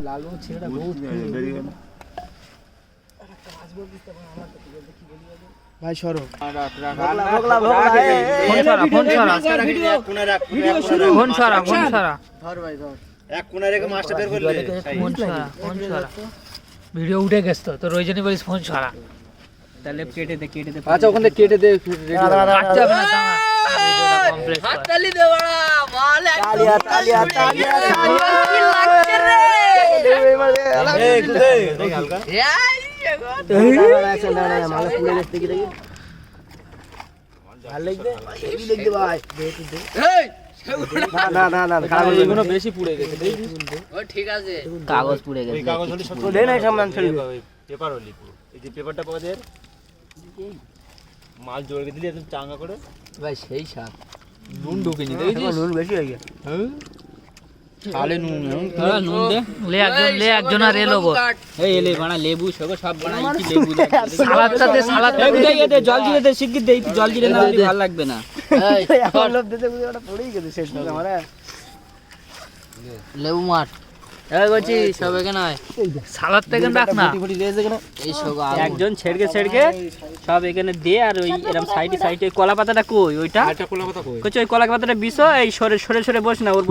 লালু ছেলেটা বহুত ভাই সরো ভিডিও উঠে গেছে তো ওই জন্য বলিস ফোন ছাড়া তাহলে কেটে দে আচ্ছা ওখান থেকে কেটে দে কাটতে হবে না ভিডিওটা কমপ্লিট কর হাততালি দে বড়া মাল তালিয়া তালিয়া তালিয়া কি লাগছে রে এই তুই হালকা এই মালা পুড়ে গেছে দেখি দেখি ভালো লাগবে হেভি লাগবে ভাই এই না না না কাগজ এগুলো বেশি পুড়ে গেছে ও ঠিক আছে কাগজ পুড়ে গেছে কাগজ হলে সব দেই নাই সামান ছেড়ে পেপার হলি পুরো এই যে পেপারটা পাওয়া যায় মাল জোড় দিলি একদম চাঙ্গা করে ভাই সেই সাথ নুন ঢুকেনি দেখছিস নুন বেশি হয়ে গেছে খালে নুন নুন দে লে একজন আর এলো গো এই এলে বানা লেবু সব বানা কি লেবু সালাদটা দে সালাদটা দে জল দিয়ে দে শিগগির দে জল দিলে না দিলে ভালো লাগবে না এখন লোভ দিতে বুঝে ওটা পড়েই গেছে শেষ না আমারে লেবু মার এই গছি সব এখানে আয় সালাদটা কেন রাখ না ফুটি লেজে কেন এই সব একজন ছেড়কে সব এখানে দে আর ওই এরকম সাইডে সাইডে কলা পাতাটা কই ওইটা একটা কোলা কথা কই কই ওই কলা পাতাটা বিছো এই সরে সরে সরে বস না ওর